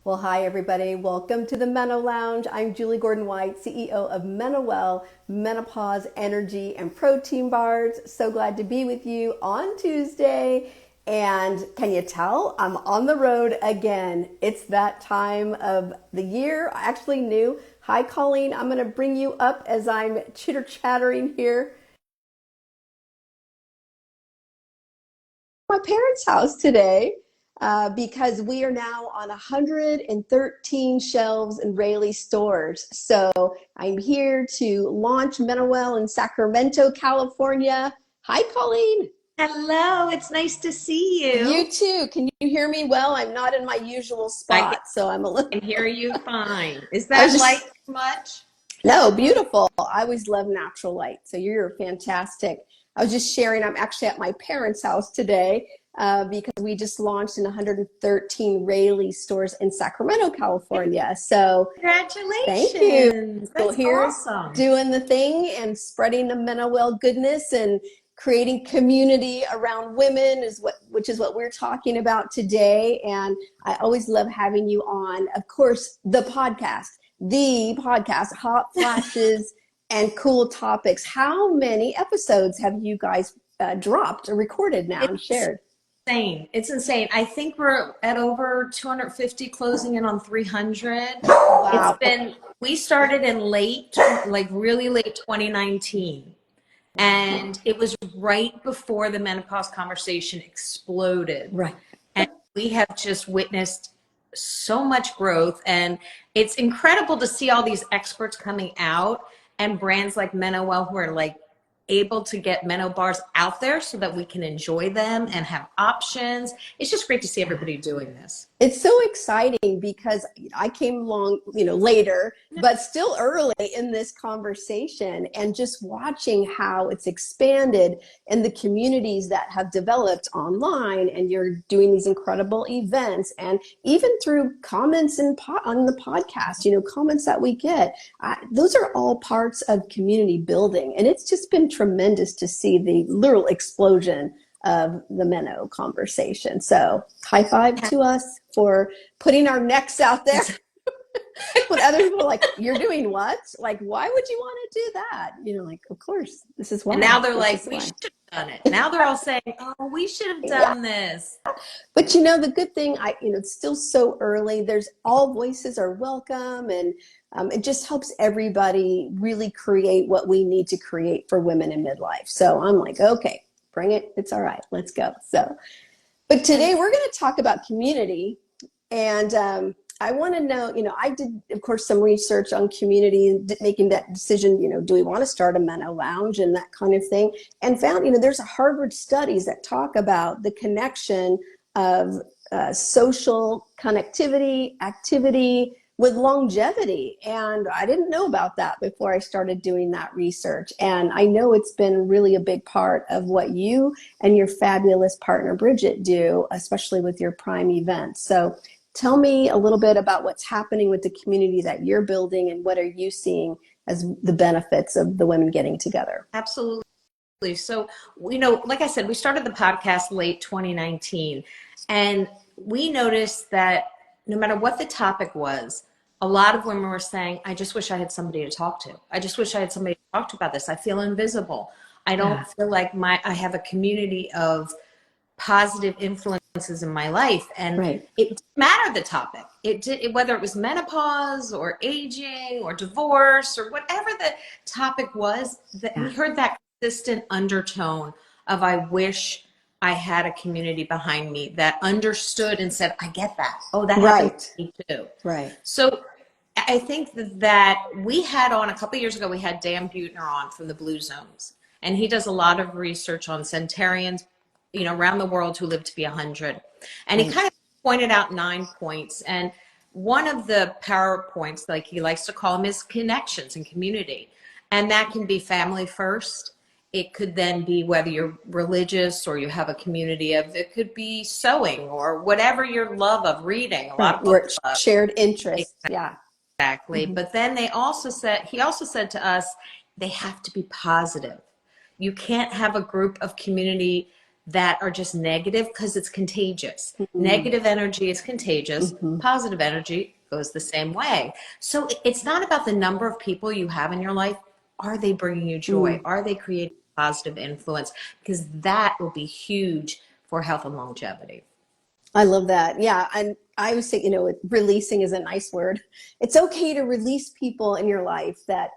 Well, hi, everybody. Welcome to the MenoLounge. I'm Julie Gordon-White, CEO of MenoWell, Menopause Energy and Protein Bars. So glad to be with you on Tuesday. And can you tell? I'm on the road again. It's that time of the year. I actually knew. Hi, Colleen. I'm going to bring you up as I'm chitter-chattering here. My parents' house today. Because we are now on 113 shelves in Rayleigh stores. So I'm here to launch MenoWell in Sacramento, California. Hi, Colleen. Hello, it's nice to see You you. too. Can you hear me well? I'm not in my usual I spot, so I'm a little. can hear you fine. Is I was that light just too much? No, beautiful. I always love natural light. So you're fantastic. I was just sharing, I'm actually at my parents' house today because we just launched in 113 Rayleigh stores in Sacramento, California. So thank you. Congratulations. So That's here's awesome. doing the thing and spreading the MenoWell goodness and creating community around women which is what we're talking about today. And I always love having you on, of course, the podcast, hot flashes and cool topics. How many episodes have you guys dropped or recorded now and It's shared? insane. It's insane. I think we're at over 250, closing in on 300. It's Wow. been, we started in like really late 2019. And it was right before the menopause conversation exploded. Right. And we have just witnessed so much growth. And it's incredible to see all these experts coming out and brands like MenoWell who are like able to get Meno bars out there so that we can enjoy them and have options. It's just great to see everybody doing this. It's so exciting because I came along, later, but still early in this conversation, and just watching how it's expanded and the communities that have developed online, and you're doing these incredible events, and even through comments on the podcast, comments that we get, those are all parts of community building. And it's just been tremendous to see the literal explosion of the Meno conversation. So high five to us for putting our necks out there. When other people are like, you're doing what? Like, why would you want to do that? Like, of course, this is why. And now they're This like, is we why. should have done it. Now they're all saying, oh, we should have Yeah. done this. But the good thing, it's still so early. There's all voices are welcome, and it just helps everybody really create what we need to create for women in midlife. So I'm like, okay, bring it. It's all right. Let's go. So, but today we're going to talk about community. And I want to know, I did, of course, some research on community, making that decision, do we want to start a MenoLounge and that kind of thing, and found, there's Harvard studies that talk about the connection of social connectivity, activity with longevity. And I didn't know about that before I started doing that research. And I know it's been really a big part of what you and your fabulous partner, Bridget, do, especially with your Prime events. So tell me a little bit about what's happening with the community that you're building, and what are you seeing as the benefits of the women getting together? Absolutely. So, like I said, we started the podcast late 2019, and we noticed that no matter what the topic was, a lot of women were saying, I just wish I had somebody to talk to. I just wish I had somebody to talk to about this. I feel invisible. I don't feel like I have a community of positive influences in my life. And Right. it didn't matter the topic. Whether it was menopause or aging or divorce or whatever the topic was, that we heard that consistent undertone of, I wish I had a community behind me that understood and said, I get that. Oh, that happened Right. to me too. Right. So I think that we had on, a couple of years ago, we had Dan Buettner on from the Blue Zones. And he does a lot of research on centenarians, around the world who live to be 100. And he kind of pointed out 9 points. And one of the power points, like he likes to call them, is connections and community. And that can be family first. It could then be whether you're religious or you have a community of, it could be sewing or whatever your love of reading, a lot Right. of We're books love. shared interests. Yeah. Exactly. But then he also said to us, they have to be positive. You can't have a group of community that are just negative because it's contagious. Negative energy is contagious. Positive energy goes the same way. So it's not about the number of people you have in your life. Are they bringing you joy? Are they creating positive influence? Because that will be huge for health and longevity. I love that. Yeah. And I would say, releasing is a nice word. It's okay to release people in your life that,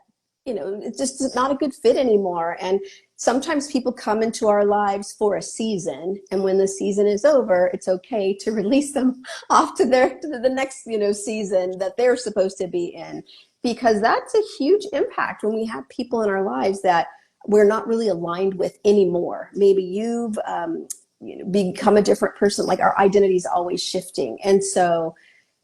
it's just not a good fit anymore. And sometimes people come into our lives for a season. And when the season is over, it's okay to release them off to the next, season that they're supposed to be in, because that's a huge impact when we have people in our lives that we're not really aligned with anymore. Maybe you've, become a different person. Like, our identity is always shifting. And so,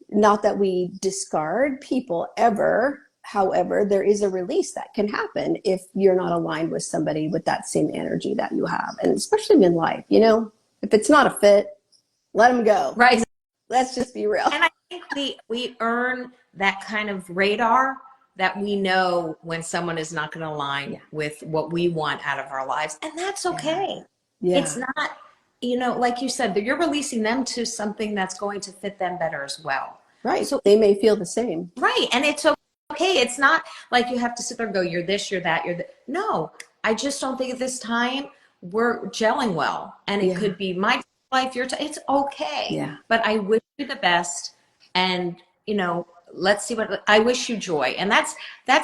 not that we discard people ever. However, there is a release that can happen if you're not aligned with somebody with that same energy that you have. And especially in life, if it's not a fit, let them go. Right. Let's just be real. And I think we earn that kind of radar that we know when someone is not going to align with what we want out of our lives. And that's okay. Yeah. It's not, like you said, that you're releasing them to something that's going to fit them better as well. Right. So they may feel the same. Right. And it's okay. It's not like you have to sit there and go, you're this, you're that, you're that. No, I just don't think at this time we're gelling well. And it could be my life, your time. It's okay. Yeah. But I wish you the best. And, let's see what, I wish you joy. And that's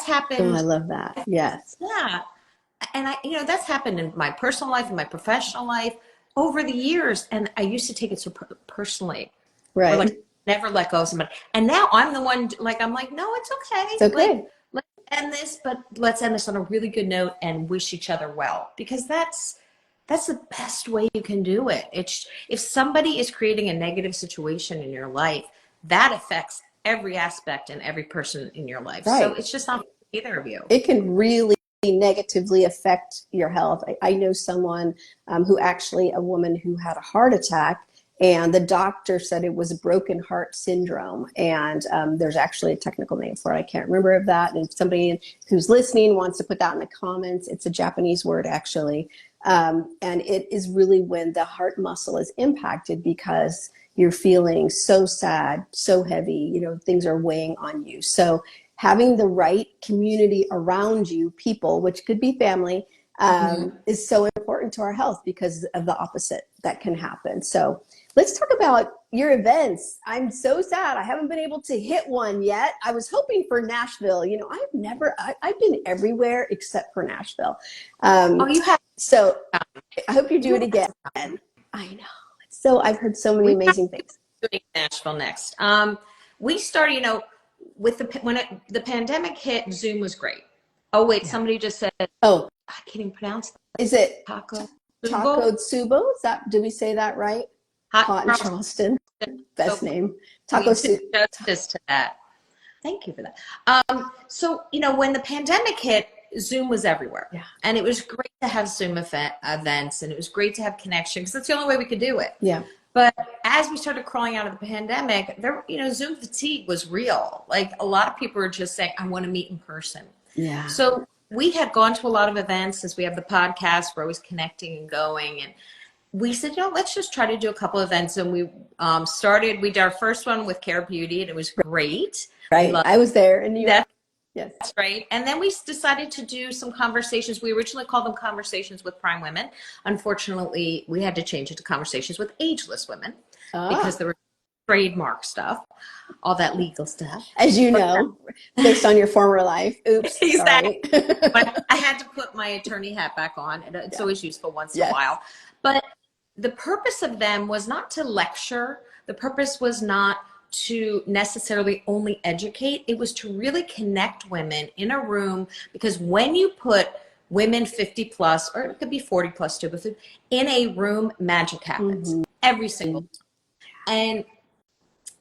happened. Oh, I love that. Yes. Yeah. And that's happened in my personal life, in my professional life over the years. And I used to take it so personally. Right. Or like, never let go of somebody. And now I'm the one, I'm like, no, it's okay. It's okay. Let's end this, but let's end this on a really good note and wish each other well, because that's the best way you can do it. If somebody is creating a negative situation in your life, that affects every aspect and every person in your life. Right. So it's just not either of you. It can really negatively affect your health. I know someone a woman who had a heart attack, and the doctor said it was a broken heart syndrome. And there's actually a technical name for it. I can't remember of that. And if somebody who's listening wants to put that in the comments, it's a Japanese word, actually. And it is really when the heart muscle is impacted because you're feeling so sad, so heavy, things are weighing on you. So having the right community around you, people, which could be family, is so important to our health because of the opposite that can happen. So let's talk about your events. I'm so sad I haven't been able to hit one yet. I was hoping for Nashville. I've been everywhere except for Nashville. You have. So I hope you do it again. I know. So I've heard so many amazing things. Doing Nashville next. We started, with the pandemic hit, Zoom was great. Oh wait, somebody just said. Oh, I can't even pronounce that. Is it Taco Tsubo? Did we say that right? Hot in Charleston. Best name. Taco Soup. Justice to that. Thank you for that. So when the pandemic hit, Zoom was everywhere. Yeah. And it was great to have Zoom events, and it was great to have connection because that's the only way we could do it. Yeah. But as we started crawling out of the pandemic, Zoom fatigue was real. Like, a lot of people were just saying, I want to meet in person. Yeah. So we had gone to a lot of events since we have the podcast. We're always connecting and going. And we said, let's just try to do a couple of events. And we did our first one with Care Beauty, and it was great. Right. I was there in New York. Yes. That's right. And then we decided to do some conversations. We originally called them Conversations with Prime Women. Unfortunately, we had to change it to Conversations with Ageless Women because there were trademark stuff, all that legal stuff. As you know, based on your former life. Oops. Exactly. But I had to put my attorney hat back on. And it's always useful once in a while. But the purpose of them was not to lecture. The purpose was not to necessarily only educate. It was to really connect women in a room, because when you put women 50 plus, or it could be 40 plus too, but in a room, magic happens every single time. And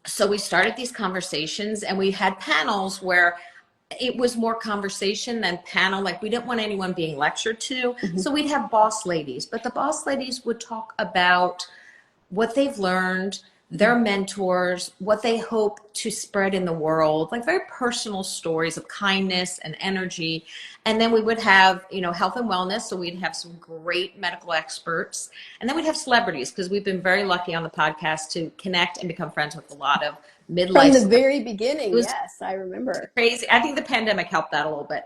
so we started these conversations, and we had panels where it was more conversation than panel. Like, we didn't want anyone being lectured to. So we'd have boss ladies, but the boss ladies would talk about what they've learned, their mentors, what they hope to spread in the world, like very personal stories of kindness and energy. And then we would have, health and wellness. So we'd have some great medical experts. And then we'd have celebrities, because we've been very lucky on the podcast to connect and become friends with a lot of midlife. From the very beginning, yes, I remember. Crazy. I think the pandemic helped that a little bit.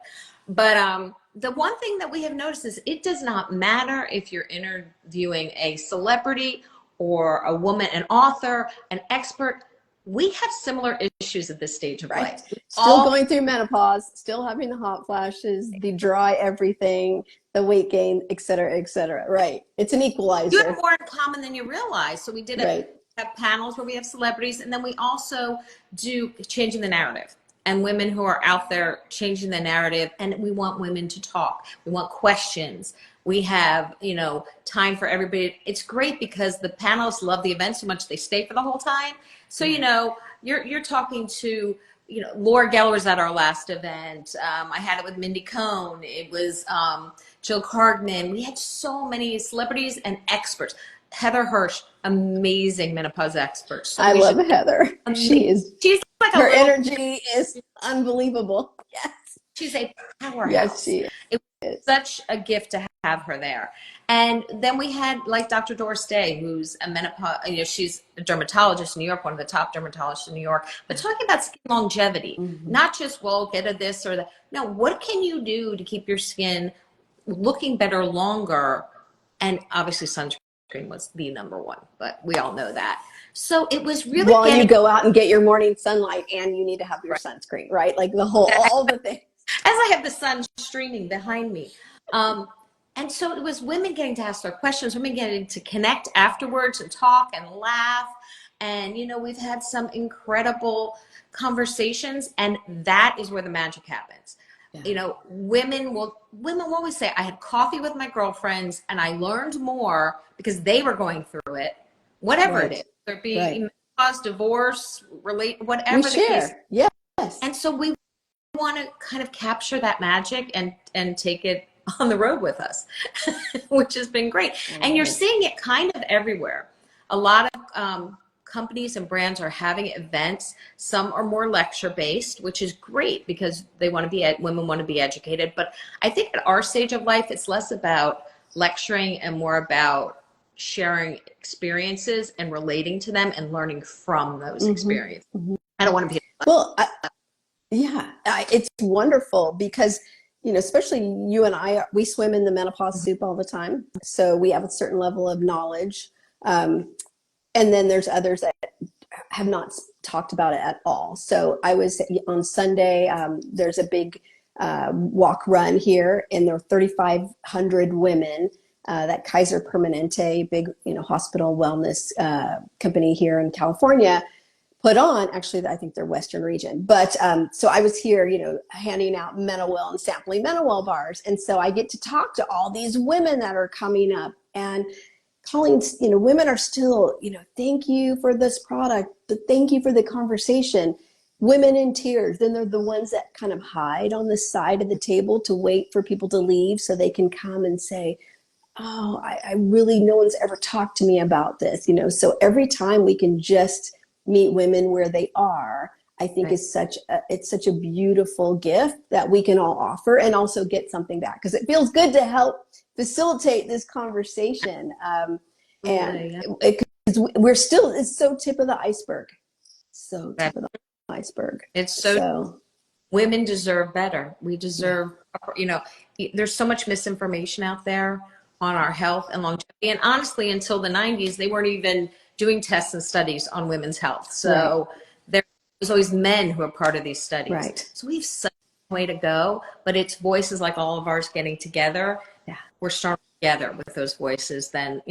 But the one thing that we have noticed is it does not matter if you're interviewing a celebrity or a woman, an author, an expert. We have similar issues at this stage of life. Still going through menopause, still having the hot flashes, the dry everything, the weight gain, et cetera, et cetera. Right. It's an equalizer. You have more in common than you realize. So we did have panels where we have celebrities, and then we also do changing the narrative. And women who are out there changing the narrative, and we want women to talk. We want questions. We have, time for everybody. It's great because the panelists love the event so much they stay for the whole time. So, you're talking to, Laura Geller was at our last event. I had it with Mindy Cohn. It was Jill Cardman. We had so many celebrities and experts. Heather Hirsch, amazing menopause expert. So I love Heather. She's like her energy is unbelievable. Yes. She's a powerhouse. Yes, she is. It was such a gift to have her there. And then we had like Dr. Doris Day, who's a menopause, she's a dermatologist in New York, one of the top dermatologists in New York, but talking about skin longevity, not just, get a this or that. No, what can you do to keep your skin looking better longer? And obviously sunscreen was the number one, but we all know that. So it was really while you go out and get your morning sunlight, and you need to have your sunscreen, right? Like all the things. As I have the sun streaming behind me. And so it was women getting to ask their questions, women getting to connect afterwards and talk and laugh. And, we've had some incredible conversations, and that is where the magic happens. Yeah. Women will always say, I had coffee with my girlfriends and I learned more because they were going through it, whatever it is. There be menopause, divorce, whatever the case. Yes. And so we want to kind of capture that magic and take it on the road with us, which has been great. And you're seeing it kind of everywhere. A lot of companies and brands are having events. Some are more lecture based, which is great because women want to be educated. But I think at our stage of life, it's less about lecturing and more about sharing experiences and relating to them and learning from those experiences. I don't want to be. Well, it's wonderful because, especially you and I, we swim in the menopause soup all the time. So we have a certain level of knowledge. And then there's others that have not talked about it at all. So I was on Sunday, there's a big walk run here, and there are 3,500 women that Kaiser Permanente, big hospital wellness company here in California, put on. Actually, I think they're Western region. But so I was here, handing out MenoWell and sampling MenoWell bars. And so I get to talk to all these women that are coming up. And Colleen, women are still, thank you for this product, but thank you for the conversation. Women in tears. Then they're the ones that kind of hide on the side of the table to wait for people to leave so they can come and say, oh, I really, no one's ever talked to me about this, So every time we can just meet women where they are, I think is it's such a beautiful gift that we can all offer and also get something back, because it feels good to help facilitate this conversation. We're still, it's so tip of the iceberg. So tip of the iceberg. It's so women deserve better. We deserve, there's so much misinformation out there on our health and longevity. And honestly, until the 90s, they weren't even doing tests and studies on women's health. So there's always men who are part of these studies. Right. So we have such a way to go, but it's voices like all of ours getting together. Yeah. We're stronger together with those voices. Then,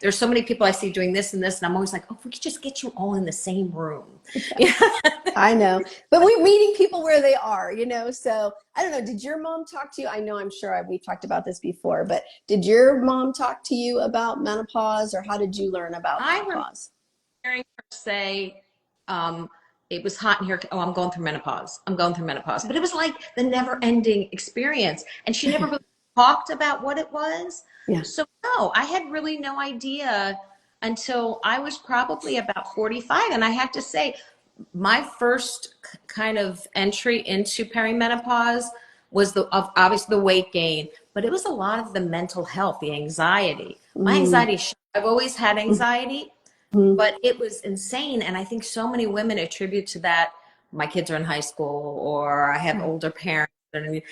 there's so many people I see doing this and this, and I'm always like, oh, if we could just get you all in the same room. Yeah. I know, but we're meeting people where they are, so I don't know. Did your mom talk to you? I know, I'm sure we've talked about this before, but did your mom talk to you about menopause, or how did you learn about menopause? I remember hearing her say, it was hot in here. Oh, I'm going through menopause. I'm going through menopause. But it was like the never ending experience. And she never really talked about what it was. Yeah. So no, I had really no idea until I was probably about 45. And I have to say, my first kind of entry into perimenopause was obviously the weight gain, but it was a lot of the mental health, the anxiety. My Mm. anxiety, I've always had anxiety, Mhm. but it was insane. And I think so many women attribute to that. My kids are in high school, or I have Right. older parents.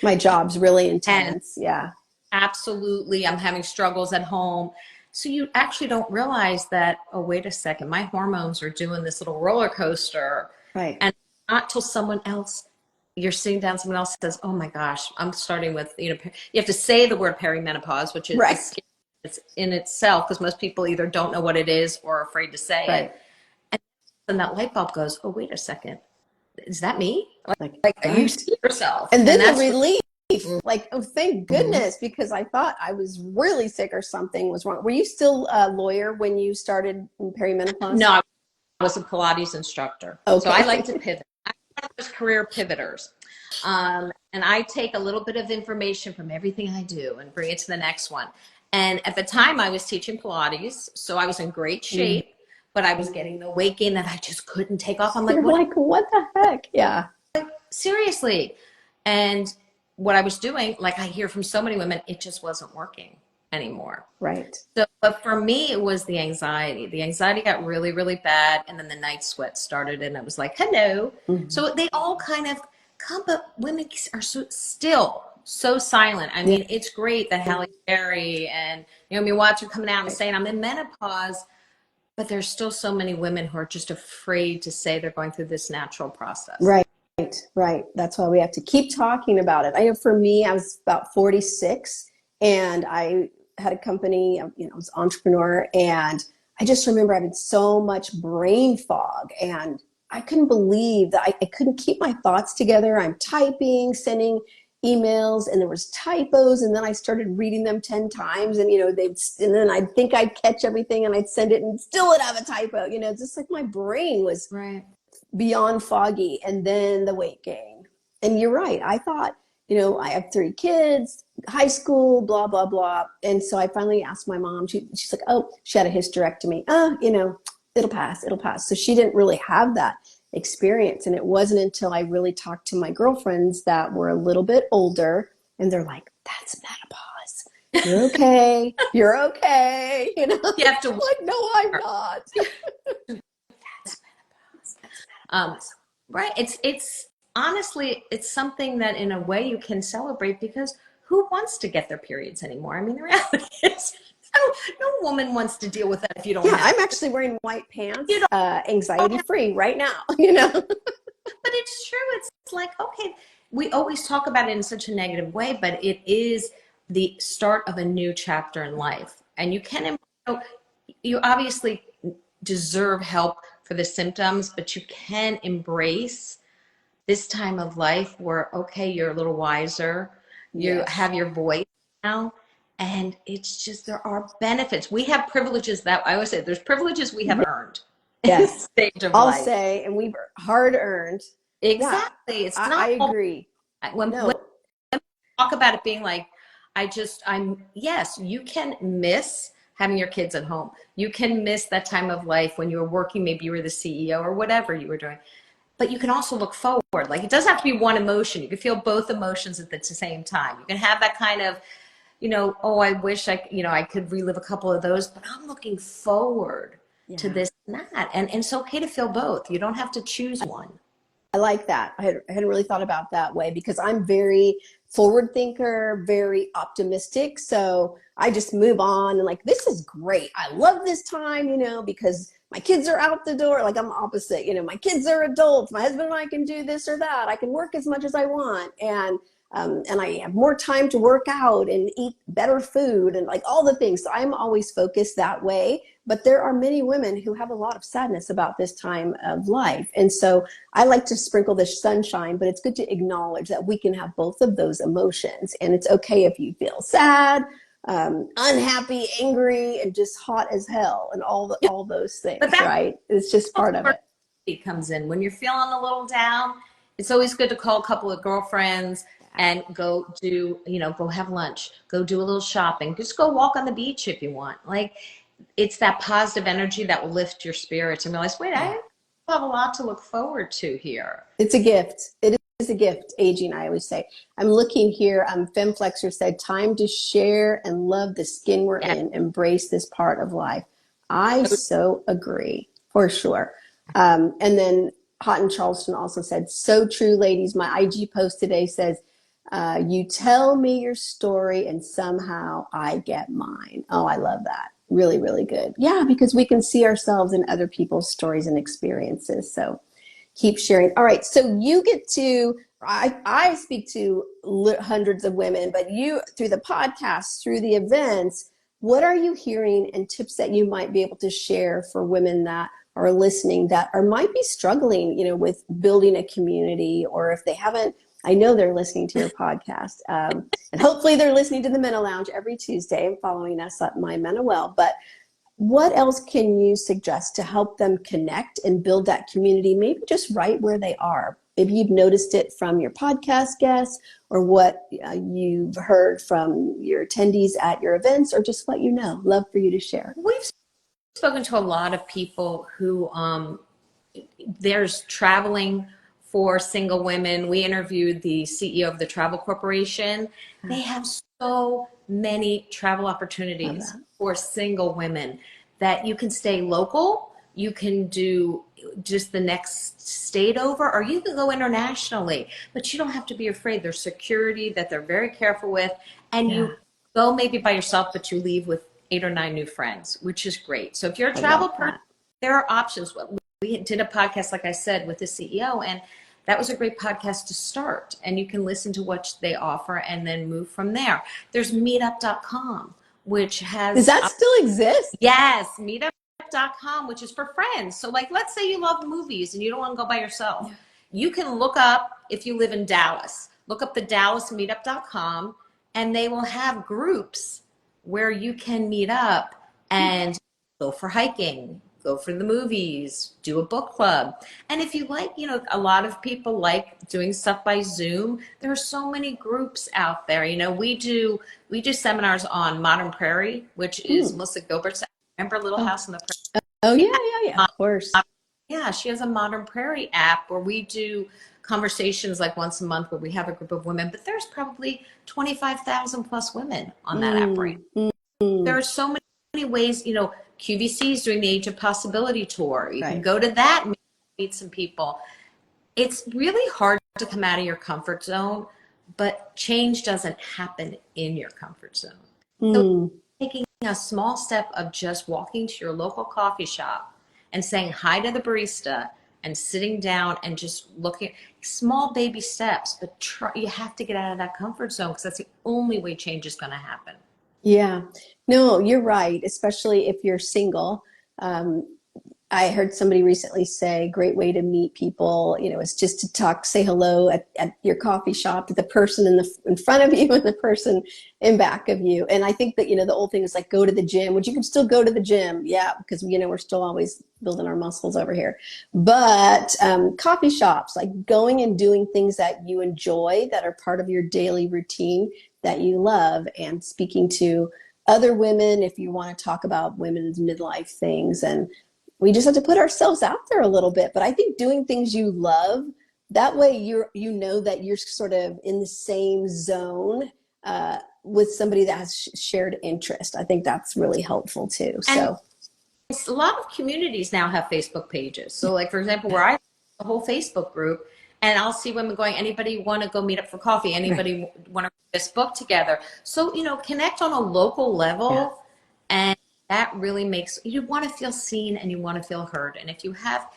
My job's really And intense. Yeah. absolutely, I'm having struggles at home. So you actually don't realize that, oh, wait a second, my hormones are doing this little roller coaster. Right. And not till someone else, you're sitting down, someone else says, oh my gosh, I'm starting with, you have to say the word perimenopause, which is Right. it's in itself, because most people either don't know what it is or are afraid to say it. Right. And then that light bulb goes, oh, wait a second, is that me? Like, You right. see yourself. And then And the that's relief, like, oh, thank Mhm. goodness, because I thought I was really sick or something was wrong. Were you still a lawyer when you started in perimenopause? No, I was a Pilates instructor. So I like Okay. to pivot. I'm one of those career pivoters. And I take a little bit of information from everything I do and bring it to the next one. And at the time, I was teaching Pilates, so I was in great Mm. shape, but I was getting the weight gain that I just couldn't take off. I'm like, You're what? like, what the heck? Yeah. Seriously. And what I was doing, like I hear from so many women, it just wasn't working anymore. Right. So, but for me, it was the anxiety. The anxiety got really, really bad, and then the night sweat started, and it was like, hello. Mhm. So they all kind of come, but women are still so silent. I Yeah. mean, it's great that Halle Berry and Naomi Watts are coming out and Right. saying, I'm in menopause, but there's still so many women who are just afraid to say they're going through this natural process. Right. Right. That's why we have to keep talking about it. I know for me, I was about 46 and I had a company, I was an entrepreneur, and I just remember having so much brain fog, and I couldn't believe that I couldn't keep my thoughts together. I'm typing, sending emails, and there was typos, and then I started reading them 10 times, and and then I'd think I'd catch everything and I'd send it and still would have a typo, just like my brain was Right. beyond foggy. And then the weight gain. And you're right. I thought, I have 3 kids, high school, blah, blah, blah. And so I finally asked my mom, she's like, oh, she had a hysterectomy. It'll pass, it'll pass. So she didn't really have that experience. And it wasn't until I really talked to my girlfriends that were a little bit older, and they're like, that's menopause. You're okay. You're okay. You have to Like, no, I'm not. Um, right. It's honestly, it's something that in a way you can celebrate, because who wants to get their periods anymore? I mean, the reality is no woman wants to deal with that if you don't Yeah, have I'm it. actually wearing white pants, You don't anxiety have, free right now, but it's true. It's like, okay, we always talk about it in such a negative way, but it is the start of a new chapter in life. And you obviously deserve help for the symptoms, but you can embrace this time of life where, okay, you're a little wiser, you Yes. have your voice now, and it's just, there are benefits. We have privileges that I always say, there's privileges we have earned in this Yes. stage of I'll life. say, and we've hard earned. Yeah, Exactly. It's I not agree. when No. talk about it being like, yes, you can miss having your kids at home. You can miss that time of life when you were working, maybe you were the CEO or whatever you were doing. But you can also look forward. Like, it doesn't have to be one emotion. You can feel both emotions at the same time. You can have that kind of, oh, I wish I could relive a couple of those, but I'm looking forward to Yeah. this and that. And it's okay to feel both. You don't have to choose one. I like that. I hadn't really thought about that way, because I'm very forward thinker, very optimistic. So I just move on and like, this is great. I love this time, because my kids are out the door. Like, I'm opposite, my kids are adults. My husband and I can do this or that. I can work as much as I want. And I have more time to work out and eat better food and like all the things. So I'm always focused that way. But there are many women who have a lot of sadness about this time of life. And so I like to sprinkle the sunshine, but it's good to acknowledge that we can have both of those emotions. And it's okay if you feel sad, unhappy, angry, and just hot as hell, and all those things, But that's right? It's just part of where it. it comes in. When you're feeling a little down, it's always good to call a couple of girlfriends and go have lunch, go do a little shopping, just go walk on the beach if you want. Like, it's that positive energy that will lift your spirits and realize, wait, I have a lot to look forward to here. It's a gift. It is a gift, aging, I always say. I'm looking here. FemFlexer said, time to share and love the skin we're in. Embrace this part of life. I so agree, for sure. And then Hot in Charleston also said, so true, ladies. My IG post today says, you tell me your story and somehow I get mine. Oh, I love that. Really, really good. Yeah, because we can see ourselves in other people's stories and experiences. So keep sharing. All right. So you get to, I speak to hundreds of women, but you, through the podcast, through the events, what are you hearing and tips that you might be able to share for women that are listening that are might be struggling, with building a community, or if they haven't, I know they're listening to your podcast, and hopefully they're listening to the MenoLounge every Tuesday and following us at my MenoWell. But what else can you suggest to help them connect and build that community, maybe just right where they are? Maybe you've noticed it from your podcast guests, or what you've heard from your attendees at your events, or just what you know. Love for you to share. We've spoken to a lot of people who there's traveling for single women. We interviewed the CEO of the Travel Corporation. They have so many travel opportunities for single women that you can stay local, you can do just the next state over, or you can go internationally, but you don't have to be afraid. There's security that they're very careful with, and you go maybe by yourself, but you leave with 8 or 9 new friends, which is great. So if you're a travel person, there are options. We did a podcast, like I said, with the CEO, and that was a great podcast to start. And you can listen to what they offer and then move from there. There's meetup.com, which has... Does that still exist? Yes, meetup.com, which is for friends. So like, let's say you love movies and you don't want to go by yourself. You can look up, if you live in Dallas, look up the Dallas meetup.com, and they will have groups where you can meet up and go for hiking, go for the movies, do a book club. And if you like, a lot of people like doing stuff by Zoom. There are so many groups out there. We do seminars on Modern Prairie, which is Melissa Gilbert's. Remember Little House on the Prairie? Oh, yeah, of course. Yeah, she has a Modern Prairie app where we do conversations like once a month where we have a group of women, but there's probably 25,000 plus women on that app right now. There are so many ways, QVC is doing the Age of Possibility tour. You can go to that and meet some people. It's really hard to come out of your comfort zone, but change doesn't happen in your comfort zone. So taking a small step of just walking to your local coffee shop and saying hi to the barista and sitting down and just looking, small baby steps, but you have to get out of that comfort zone, because that's the only way change is going to happen. Yeah, no, you're right, especially if you're single. I heard somebody recently say, great way to meet people, is just to talk, say hello at your coffee shop to the person in front of you and the person in back of you. And I think that, the old thing is like, go to the gym, which you can still go to the gym. Yeah, because, we're still always building our muscles over here. But coffee shops, like going and doing things that you enjoy, that are part of your daily routine, that you love, and speaking to other women if you want to talk about women's midlife things. And we just have to put ourselves out there a little bit. But I think doing things you love, that way you know that you're sort of in the same zone with somebody that has shared interest. I think that's really helpful too. So a lot of communities now have Facebook pages. So like, for example, where I have a whole Facebook group, and I'll see women going, anybody want to go meet up for coffee? Anybody want to read this book together? So, connect on a local level, and that really makes, you want to feel seen and you want to feel heard. And if you have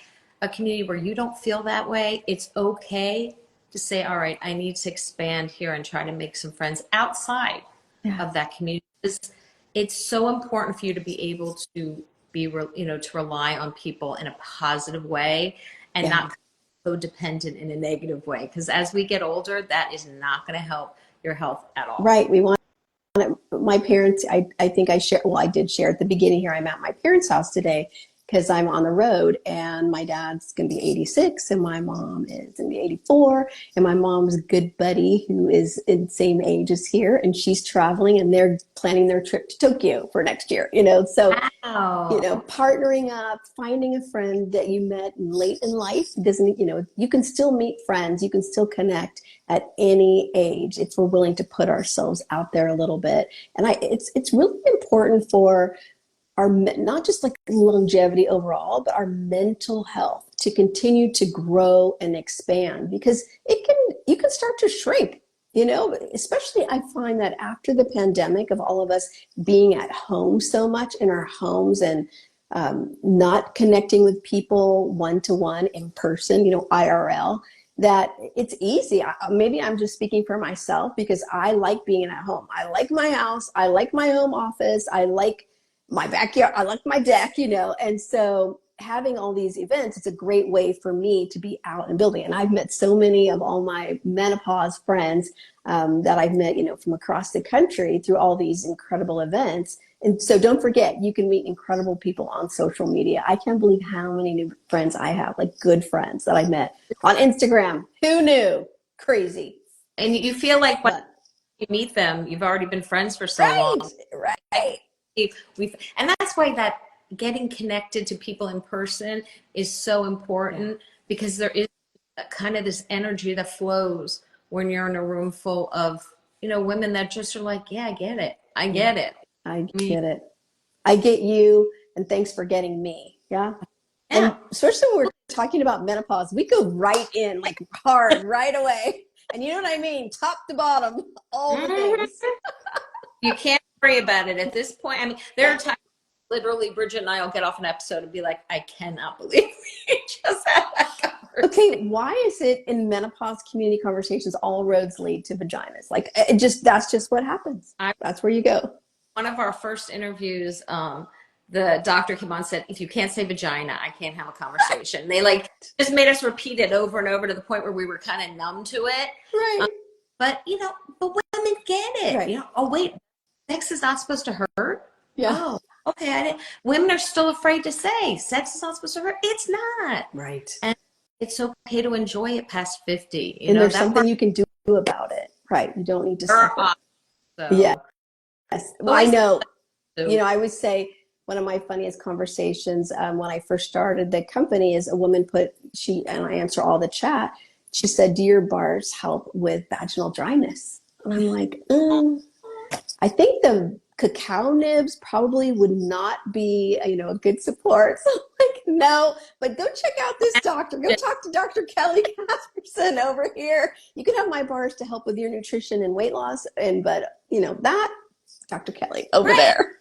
a community where you don't feel that way, it's okay to say, all right, I need to expand here and try to make some friends outside of that community. It's so important for you to be able to be, to rely on people in a positive way and not codependent in a negative way. Because as we get older, that is not going to help your health at all. Right. We want my parents, I think I shared, well, I did share at the beginning here. I'm at my parents' house today, because I'm on the road, and my dad's going to be 86 and my mom is going to be 84, and my mom's good buddy who is in the same age as here, and she's traveling and they're planning their trip to Tokyo for next year, so Wow. partnering up, finding a friend that you met late in life doesn't, you can still meet friends, you can still connect at any age if we're willing to put ourselves out there a little bit. And it's really important for our, not just like longevity overall, but our mental health to continue to grow and expand, because you can start to shrink, especially I find that after the pandemic of all of us being at home so much in our homes, and not connecting with people one-to-one in person, IRL, that it's easy. Maybe I'm just speaking for myself, because I like being at home. I like my house. I like my home office. I like my backyard. I like my deck, and so having all these events, it's a great way for me to be out and building. And I've met so many of all my menopause friends that I've met, from across the country through all these incredible events. And so don't forget, you can meet incredible people on social media. I can't believe how many new friends I have, like good friends that I met on Instagram. Who knew? Crazy. And you feel like when But you meet them, you've already been friends for so right, long. right. And that's why that getting connected to people in person is so important, because there is kind of this energy that flows when you're in a room full of, women that just are like, yeah, I get it. I get it. I get it. I get you, and thanks for getting me. Yeah. And Yeah. especially when we're talking about menopause, we go right in like hard right away. And you know what I mean? Top to bottom, all the Mhm. things. You can't worry about it at this point. I mean, there are times literally Bridget and I will get off an episode and be like, I cannot believe we just had that conversation. Okay, why is it in menopause community conversations all roads lead to vaginas? Like that's just what happens. That's where you go. One of our first interviews, the doctor came on and said, if you can't say vagina, I can't have a conversation. They just made us repeat it over and over to the point where we were kind of numb to it. Right. But women get it. Right. Oh wait, sex is not supposed to hurt. Yeah. Oh, okay. I didn't. Women are still afraid to say sex is not supposed to hurt. It's not. Right. And it's okay to enjoy it past 50. And there's that something you can do about it. Right. You don't need to are suffer. so. Yes. Well, I Always know. do. I would say one of my funniest conversations when I first started the company is a woman and I answer all the chat. She said, do your bars help with vaginal dryness? And I'm like, I think the cacao nibs probably would not be, a good support. So I'm like, no, but go check out this doctor. Go talk to Dr. Kelly Casperson over here. You can have my bars to help with your nutrition and weight loss. But that Dr. Kelly over there.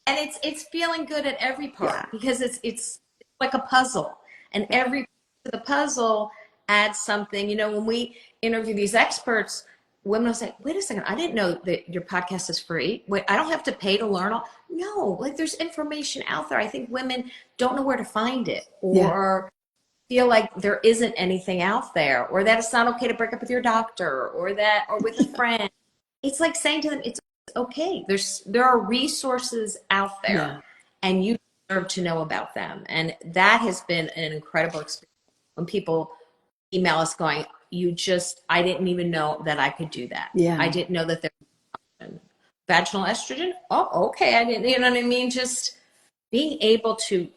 And it's feeling good at every part, Yeah. because it's like a puzzle, and every piece of the puzzle adds something. When we interview these experts, women will say, wait a second, I didn't know that your podcast is free. Wait, I don't have to pay to learn all. No, there's information out there. I think women don't know where to find it, or feel like there isn't anything out there, or that it's not okay to break up with your doctor, or with a friend. It's like saying to them, it's okay. There are resources out there, and you deserve to know about them. And that has been an incredible experience when people email us going, I didn't even know that I could do that. I didn't know that there was vaginal estrogen. Oh, okay. I didn't, you know what I mean? Just being able to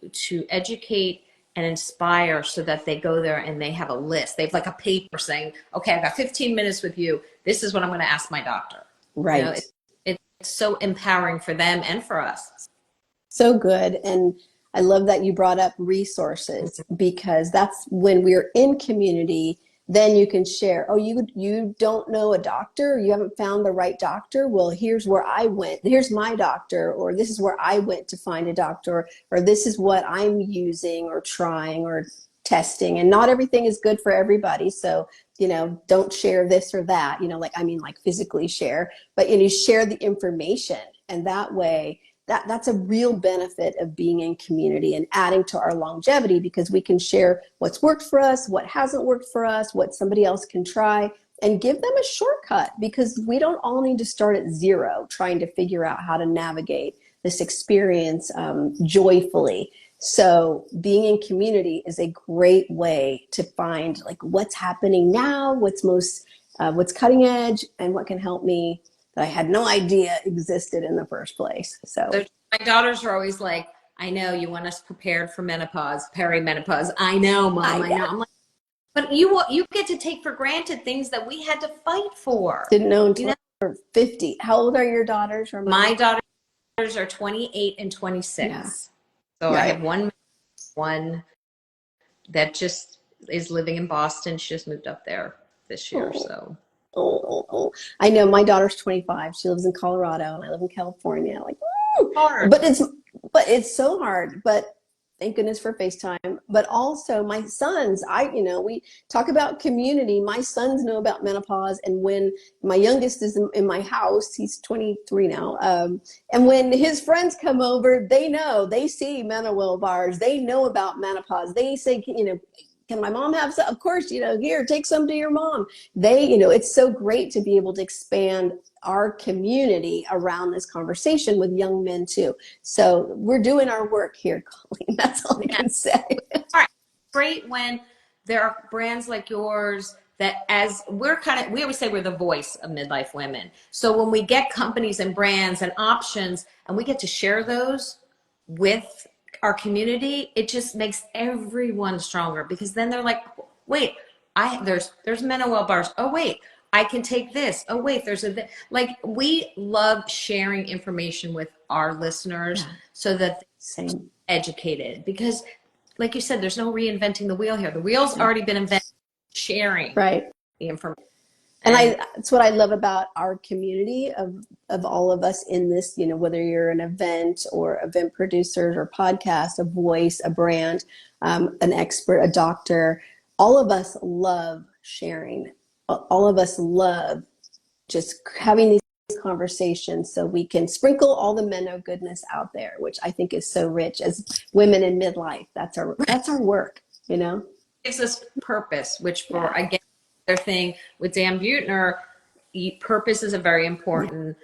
educate and inspire, so that they go there and they have a list. They have like a paper saying, okay, I've got 15 minutes with you. This is what I'm going to ask my doctor. Right. It's so empowering for them and for us. So good. And I love that you brought up resources, because that's when we're in community, then you can share, oh, you don't know a doctor, you haven't found the right doctor. Well, here's where I went. Here's my doctor, or this is where I went to find a doctor, or this is what I'm using or trying or testing. And not everything is good for everybody. So, don't share this or that, like physically share, but you share the information. And that way, that's a real benefit of being in community and adding to our longevity, because we can share what's worked for us, what hasn't worked for us, what somebody else can try, and give them a shortcut, because we don't all need to start at zero trying to figure out how to navigate this experience joyfully. So being in community is a great way to find like what's happening now, what's cutting edge, and what can help me that I had no idea existed in the first place. So my daughters are always like, I know you want us prepared for menopause, perimenopause. I know, Mom, I know. I'm like, but you get to take for granted things that we had to fight for. Didn't know until 50. How old are your daughters? My daughters are 28 and 26. Yeah. So I have one that just is living in Boston. She just moved up there this year. So I know my daughter's 25. She lives in Colorado and I live in California. Like, hard. but it's so hard. But thank goodness for FaceTime. But also my sons, we talk about community. My sons know about menopause, and when my youngest is in my house, he's 23 now. And when his friends come over, they see MenoWell bars. They know about menopause. They say, can my mom have some? Of course, here, take some to your mom. It's so great to be able to expand our community around this conversation with young men too. So we're doing our work here, Colleen. That's all I can say. All right. Great when there are brands like yours that we always say we're the voice of midlife women. So when we get companies and brands and options and we get to share those with our community, it just makes everyone stronger, because then they're like, wait, there's MenoWell bars. Oh, wait, I can take this. Oh, wait, we love sharing information with our listeners so that they're educated, because like you said, there's no reinventing the wheel here. The wheel's already been invented. Sharing the information. And that's what I love about our community of all of us in this, whether you're an event or event producers or podcast, a voice, a brand, an expert, a doctor, all of us love sharing. All of us love just having these conversations so we can sprinkle all the Meno goodness out there, which I think is so rich as women in midlife. That's our work, Gives us purpose, which again, their thing with Dan Buettner, purpose is a very important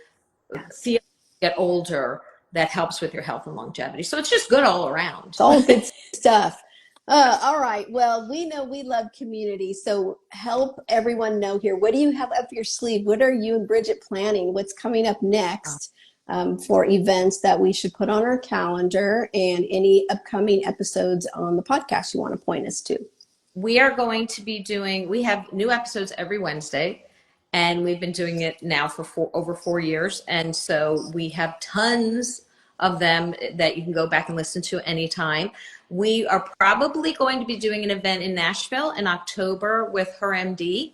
feel. Get older, that helps with your health and longevity. So it's just good all around. It's all good stuff. All right. Well, we know we love community. So help everyone know here. What do you have up your sleeve? What are you and Bridget planning? What's coming up next for events that we should put on our calendar, and any upcoming episodes on the podcast you want to point us to? We are going to be we have new episodes every Wednesday, and we've been doing it now for over 4 years. And so we have tons of them that you can go back and listen to anytime. We are probably going to be doing an event in Nashville in October with Her MD.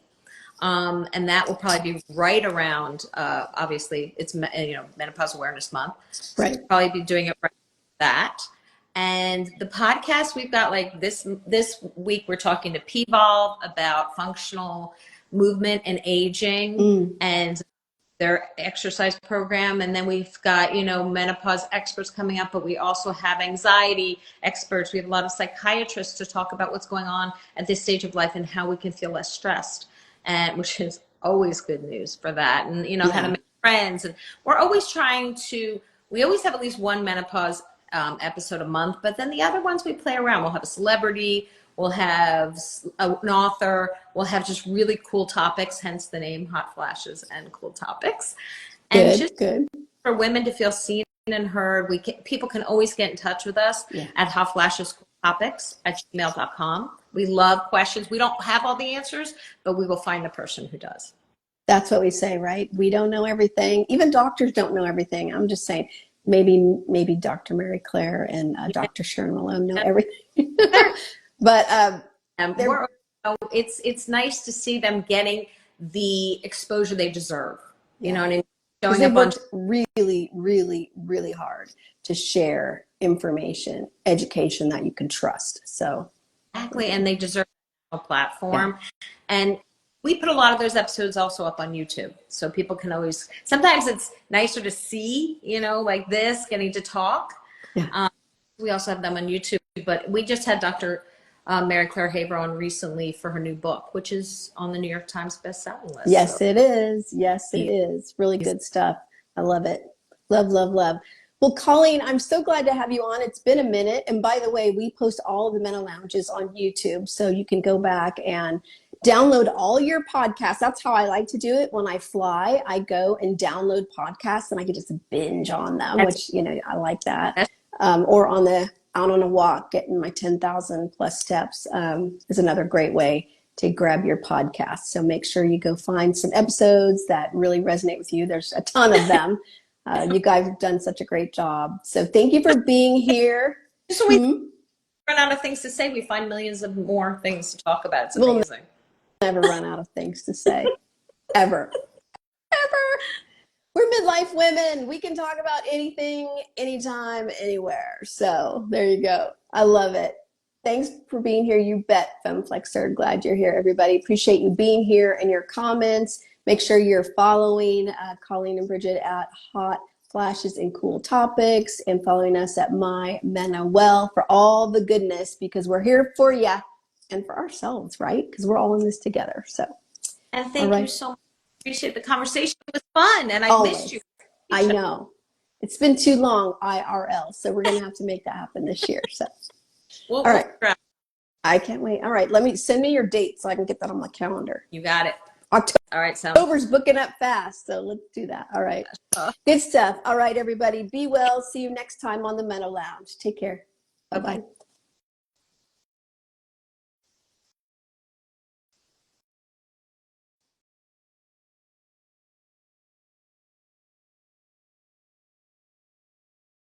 And that will probably be right around, obviously it's, Menopause Awareness Month. So we'll probably be doing it right after that. And the podcast, we've got like this week, we're talking to P-Volve about functional movement and aging and their exercise program. And then we've got, menopause experts coming up, but we also have anxiety experts. We have a lot of psychiatrists to talk about what's going on at this stage of life and how we can feel less stressed, and which is always good news for that. And, how to make friends. And we're always we always have at least one menopause episode a month, but then the other ones we play around. We'll have a celebrity, we'll have an author, we'll have just really cool topics, hence the name Hot Flashes and Cool Topics. And good. For women to feel seen and heard, people can always get in touch with us at hotflashescooltopics@gmail.com. We love questions. We don't have all the answers, but we will find a person who does. That's what we say, right? We don't know everything. Even doctors don't know everything. I'm just saying, maybe Dr. Mary Claire and Dr. Sharon Malone know everything. But it's nice to see them getting the exposure they deserve. You know what I mean? Because they worked really, really, really hard to share information, education that you can trust. So exactly, and they deserve a platform. And we put a lot of those episodes also up on YouTube, so people can always. Sometimes it's nicer to see, like this, getting to talk. We also have them on YouTube, but we just had Dr. Mary Claire Haber on recently for her new book, which is on the New York Times best-selling list. Yes, it is. Yes, it is. Really good stuff. I love it. Love, love, love. Well, Colleen, I'm so glad to have you on. It's been a minute. And by the way, we post all of the MenoLounges on YouTube, so you can go back and download all your podcasts. That's how I like to do it. When I fly, I go and download podcasts and I can just binge on them, which, I like that. Or out on a walk, getting my 10,000 plus steps is another great way to grab your podcast. So make sure you go find some episodes that really resonate with you. There's a ton of them. You guys have done such a great job. So thank you for being here. So we run out of things to say. We find millions of more things to talk about. It's amazing. We'll never run out of things to say. Ever. Ever. We're midlife women. We can talk about anything, anytime, anywhere. So there you go. I love it. Thanks for being here. You bet, FemFlexer. Glad you're here, everybody. Appreciate you being here and your comments. Make sure you're following Colleen and Bridget at Hot Flashes and Cool Topics and following us at My MenoWell for all the goodness, because we're here for you and for ourselves, right? Because we're all in this together. So, and thank you so much. Appreciate the conversation. It was fun, and I missed you. I know. It's been too long, IRL, so we're going to have to make that happen this year. So, all right. I can't wait. All right, send me your date so I can get that on my calendar. You got it. October. All right, October's booking up fast, so let's do that. All right. Good stuff. All right, everybody. Be well. See you next time on the MenoLounge. Take care. Bye-bye.